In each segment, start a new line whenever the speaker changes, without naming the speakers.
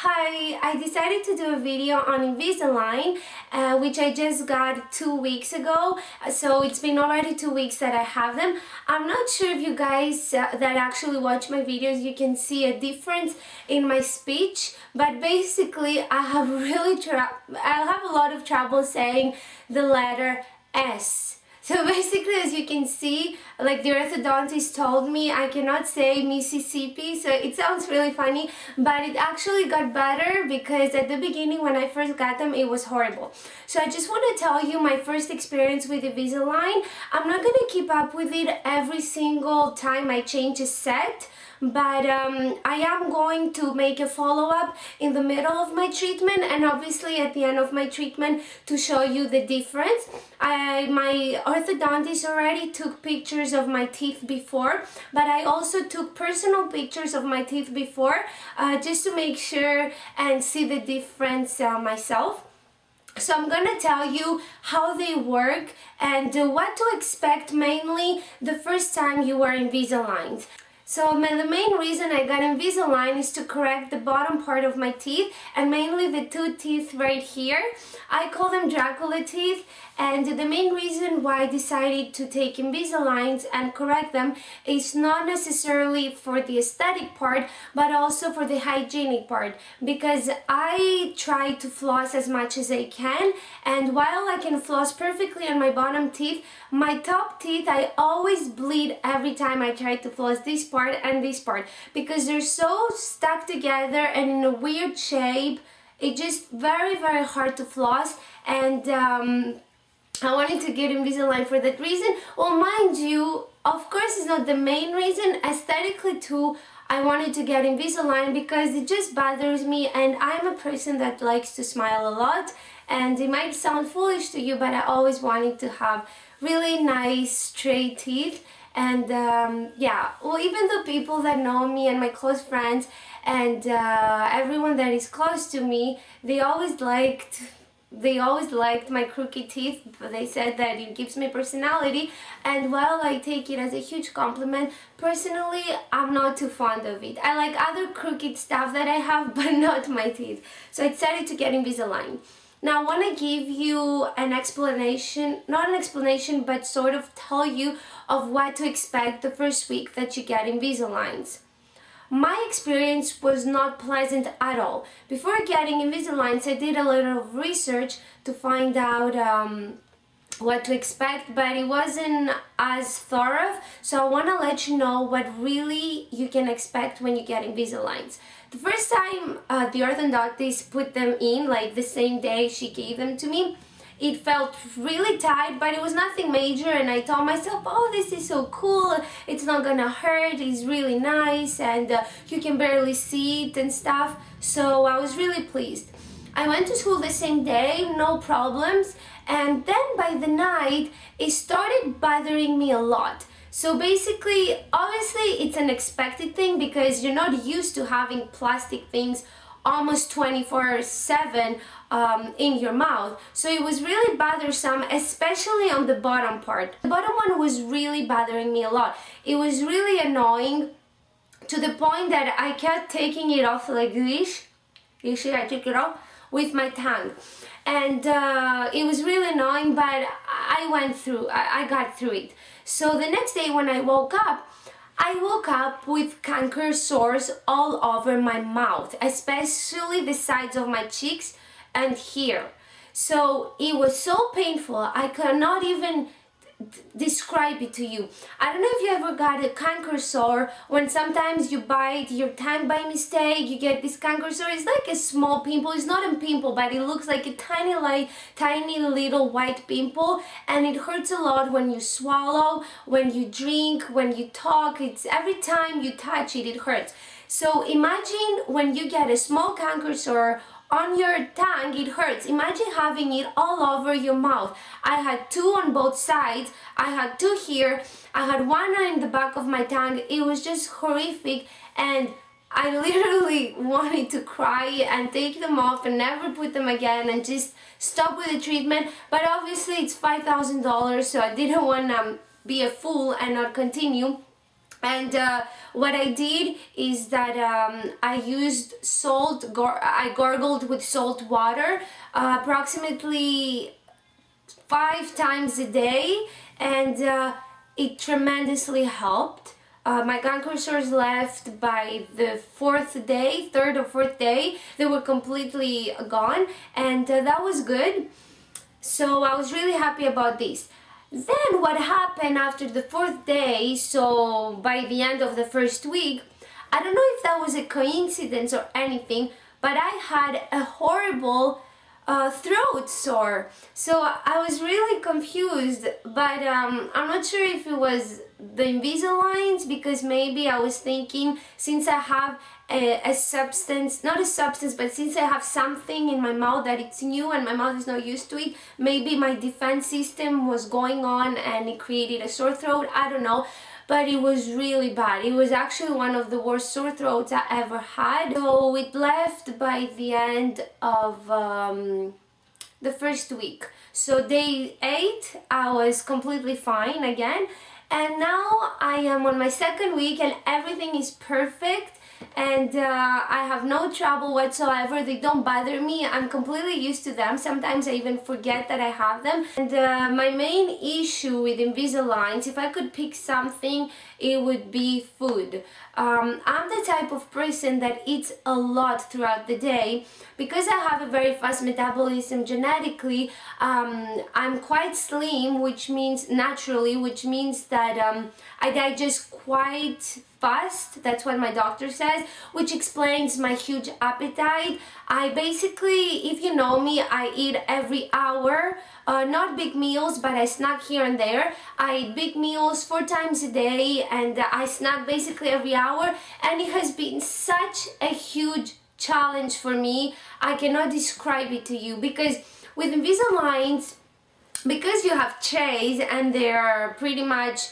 Hi, I decided to do a video on Invisalign, which I just got 2 weeks ago. So it's been already 2 weeks that I have them. I'm not sure if you guys that actually watch my videos, you can see a difference in my speech. But basically, I have a lot of trouble saying the letter S. So basically, as you can see, like the orthodontist told me, I cannot say Mississippi, so it sounds really funny, but it actually got better because at the beginning when I first got them, it was horrible. So I just want to tell you my first experience with Invisalign. I'm not going to keep up with it every single time I change a set, but I am going to make a follow-up in the middle of my treatment and obviously at the end of my treatment to show you the difference. My orthodontist already took pictures of my teeth before, but I also took personal pictures of my teeth before just to make sure and see the difference myself. So I'm gonna tell you how they work and what to expect mainly the first time you wear Invisalign. So the main reason I got Invisalign is to correct the bottom part of my teeth and mainly the two teeth right here. I call them Dracula teeth, and the main reason why I decided to take Invisaligns and correct them is not necessarily for the aesthetic part but also for the hygienic part, because I try to floss as much as I can, and while I can floss perfectly on my bottom teeth, my top teeth I always bleed every time I try to floss this part and this part because they're so stuck together and in a weird shape. It's just very hard to floss, and I wanted to get Invisalign for that reason. Well, mind you, of course it's not the main reason. Aesthetically too, I wanted to get Invisalign because it just bothers me, and I'm a person that likes to smile a lot, and it might sound foolish to you, but I always wanted to have really nice straight teeth. And yeah, well, even the people that know me and my close friends and everyone that is close to me, they always liked my crooked teeth. They said that it gives me personality, and while I take it as a huge compliment, personally I'm not too fond of it. I like other crooked stuff that I have, but not my teeth. So I decided to get Invisalign. Now I want to give you an explanation, not an explanation, but sort of tell you of what to expect the first week that you get Invisaligns. My experience was not pleasant at all. Before getting Invisaligns, I did a little research to find out what to expect, but it wasn't as thorough, so I want to let you know what really you can expect when you get Invisaligns. The first time the orthodontist put them in, like the same day she gave them to me, it felt really tight, but it was nothing major, and I told myself, oh, this is so cool, it's not gonna hurt, it's really nice, and you can barely see it and stuff, so I was really pleased. I went to school the same day, no problems, and then by the night, it started bothering me a lot. So basically, obviously, it's an expected thing because you're not used to having plastic things almost 24/7 in your mouth. So it was really bothersome, especially on the bottom part. The bottom one was really bothering me a lot. It was really annoying to the point that I kept taking it off like this. You see, I took it off with my tongue, and it was really annoying, but I got through it. So the next day when I woke up with canker sores all over my mouth, especially the sides of my cheeks and here. So it was so painful, I cannot even describe it to you. I don't know if you ever got a canker sore when sometimes you bite your tongue by mistake, you get this canker sore. It's like a small pimple. It's not a pimple, but it looks like a tiny little white pimple, and it hurts a lot when you swallow, when you drink, when you talk. It's every time you touch it, it hurts. So imagine when you get a small canker sore on your tongue, it hurts. Imagine having it all over your mouth. I had two on both sides. I had two here. I had one in the back of my tongue. It was just horrific, and I literally wanted to cry and take them off and never put them again and just stop with the treatment. But obviously it's $5,000, so I didn't want to be a fool and not continue. And what I did is that I used salt, I gargled with salt water approximately 5 times a day, and it tremendously helped. My canker sores left by the third or fourth day. They were completely gone, and that was good. So I was really happy about this. Then what happened after the fourth day, so by the end of the first week, I don't know if that was a coincidence or anything, but I had a horrible throat sore. So I was really confused, but I'm not sure if it was the Invisaligns, because maybe I was thinking, since I have a substance, not a substance, but since I have something in my mouth that it's new and my mouth is not used to it, maybe my defense system was going on and it created a sore throat. I don't know, but it was really bad. It was actually one of the worst sore throats I ever had. So it left by the end of the first week. So day 8, I was completely fine again. And now I am on my second week and everything is perfect. And I have no trouble whatsoever. They don't bother me. I'm completely used to them. Sometimes I even forget that I have them. And my main issue with Invisaligns, if I could pick something, it would be food. I'm the type of person that eats a lot throughout the day. Because I have a very fast metabolism genetically, I'm quite slim, which means naturally, which means that I digest quite fast. That's what my doctor says, which explains my huge appetite. I basically, if you know me, I eat every hour. Not big meals, but I snack here and there. I eat big meals 4 times a day, and I snack basically every hour, and it has been such a huge challenge for me. I cannot describe it to you, because with Invisaligns, because you have trays and they're pretty much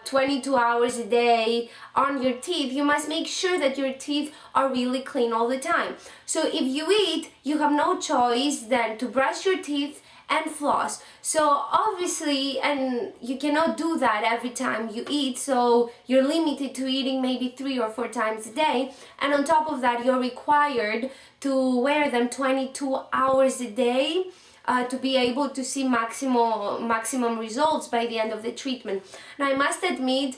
22 hours a day on your teeth, you must make sure that your teeth are really clean all the time. So if you eat, you have no choice than to brush your teeth and floss. So obviously, and you cannot do that every time you eat, so you're limited to eating maybe 3 or 4 times a day, and on top of that you're required to wear them 22 hours a day to be able to see maximum results by the end of the treatment. Now I must admit,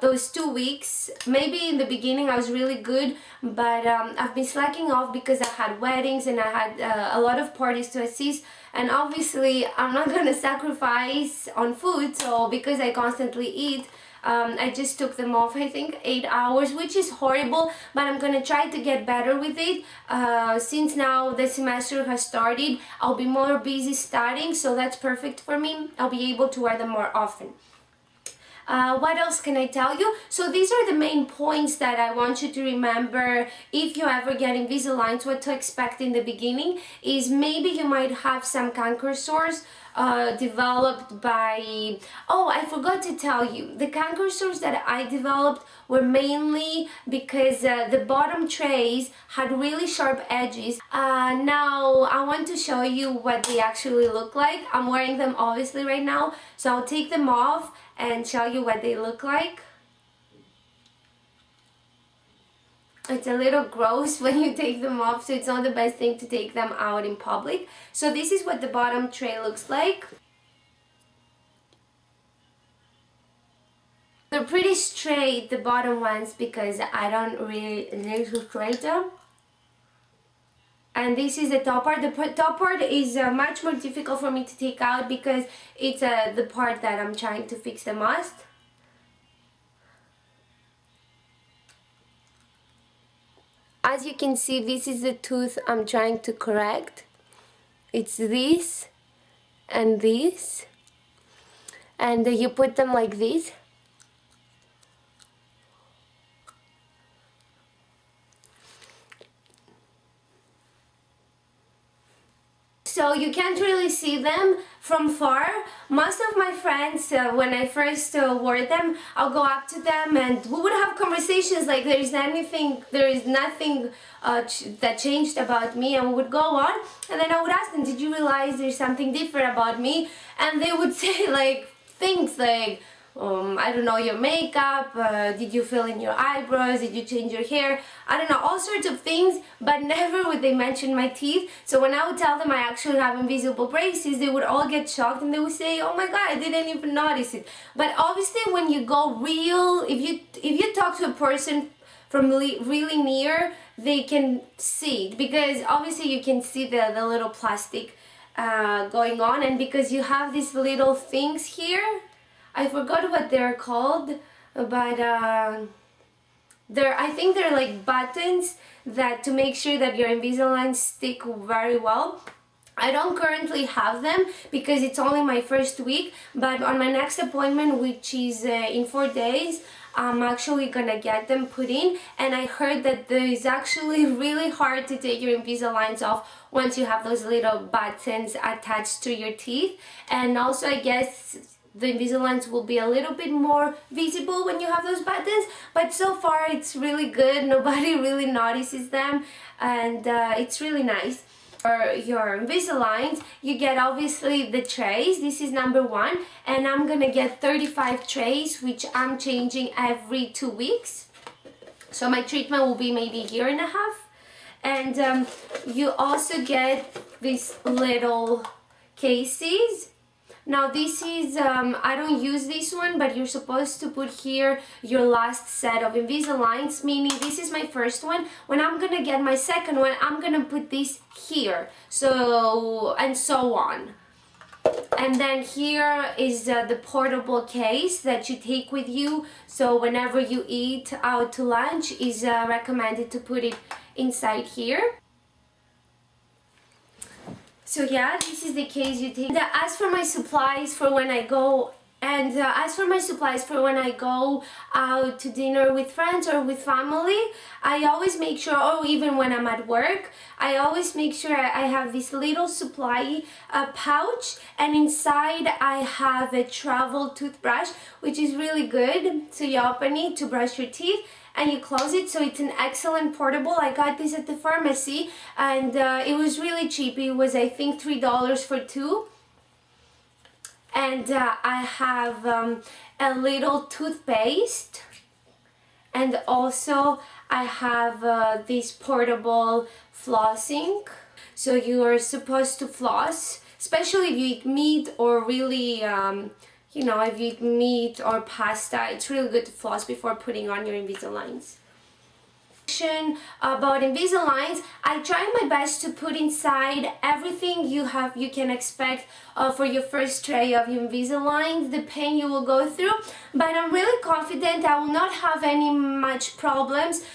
those 2 weeks, maybe in the beginning I was really good, but I've been slacking off because I had weddings and I had a lot of parties to assist, and obviously I'm not gonna sacrifice on food, so because I constantly eat, I just took them off, I think 8 hours, which is horrible, but I'm gonna try to get better with it. Since now the semester has started, I'll be more busy studying, so that's perfect for me. I'll be able to wear them more often. What else can I tell you? So these are the main points that I want you to remember if you ever get Invisaligns. What to expect in the beginning is maybe you might have some canker sores developed by... Oh, I forgot to tell you, the canker sores that I developed were mainly because the bottom trays had really sharp edges. Now I want to show you what they actually look like. I'm wearing them obviously right now, so I'll take them off and show you what they look like. It's a little gross when you take them off, so it's not the best thing to take them out in public. So this is what the bottom tray looks like. They're pretty straight, the bottom ones, because I don't really need to straighten them. And this is the top part. The top part is much more difficult for me to take out because it's the part that I'm trying to fix the most. As you can see, this is the tooth I'm trying to correct. It's this and this. And you put them like this. So you can't really see them from far. Most of my friends, when I first wore them, I'll go up to them and we would have conversations like there is nothing that changed about me, and we would go on, and then I would ask them, did you realize there's something different about me? And they would say like things like, I don't know, your makeup, did you fill in your eyebrows, did you change your hair, I don't know, all sorts of things, but never would they mention my teeth. So when I would tell them I actually have invisible braces, they would all get shocked and they would say, oh my god, I didn't even notice it. But obviously when you go real, if you talk to a person from really near, they can see it, because obviously you can see the little plastic going on, and because you have these little things here, I forgot what they're called, but I think they're like buttons that to make sure that your Invisalign stick very well. I don't currently have them because it's only my first week, but on my next appointment, which is in 4 days, I'm actually gonna get them put in, and I heard that it's actually really hard to take your Invisaligns off once you have those little buttons attached to your teeth. And also I guess the Invisaligns will be a little bit more visible when you have those buttons, but so far it's really good. Nobody really notices them, and it's really nice. For your Invisaligns, you get obviously the trays. This is number 1, and I'm gonna get 35 trays, which I'm changing every 2 weeks. So my treatment will be maybe a year and a half. And you also get these little cases. Now this is, I don't use this one, but you're supposed to put here your last set of Invisaligns, meaning this is my first one. When I'm gonna get my second one, I'm gonna put this here, so, and so on. And then here is the portable case that you take with you, so whenever you eat out to lunch, is recommended to put it inside here. So yeah, this is the case you take. As for my supplies for when I go, out to dinner with friends or with family, I always make sure, or even when I'm at work, I always make sure I have this little supply pouch, and inside I have a travel toothbrush, which is really good. So you open it to brush your teeth, and you close it, so it's an excellent portable. I got this at the pharmacy, and it was really cheap. It was, I think, $3 for 2. And I have a little toothpaste, and also I have this portable flossing. So you are supposed to floss, especially if you eat meat or really you know, if you eat meat or pasta, it's really good to floss before putting on your Invisaligns. About Invisaligns, I try my best to put inside everything you can expect for your first tray of Invisaligns, the pain you will go through, but I'm really confident I will not have any much problems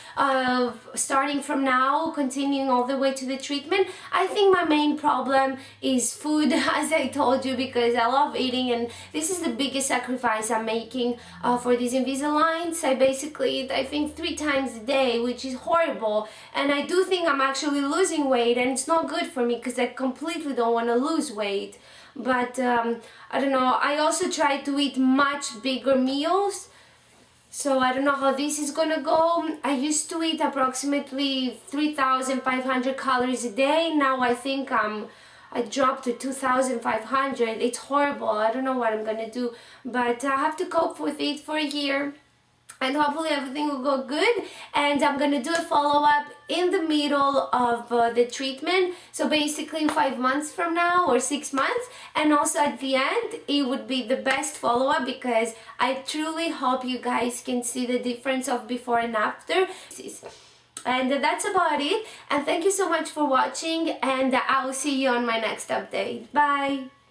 starting from now, continuing all the way to the treatment. I think my main problem is food, as I told you, because I love eating, and this is the biggest sacrifice I'm making for these Invisaligns. I basically eat, I think, 3 times a day, which is horrible, and I do think I'm actually losing weight, and it's not good for me because I completely don't want to lose weight. But I don't know, I also try to eat much bigger meals, so I don't know how this is gonna go. I used to eat approximately 3,500 calories a day. Now I think I dropped to 2,500. It's horrible. I don't know what I'm gonna do, but I have to cope with it for a year, and hopefully everything will go good. And I'm gonna do a follow-up in the middle of the treatment, so basically in 5 months from now or 6 months, and also at the end it would be the best follow-up, because I truly hope you guys can see the difference of before and after. And that's about it, and thank you so much for watching, and I'll see you on my next update. Bye!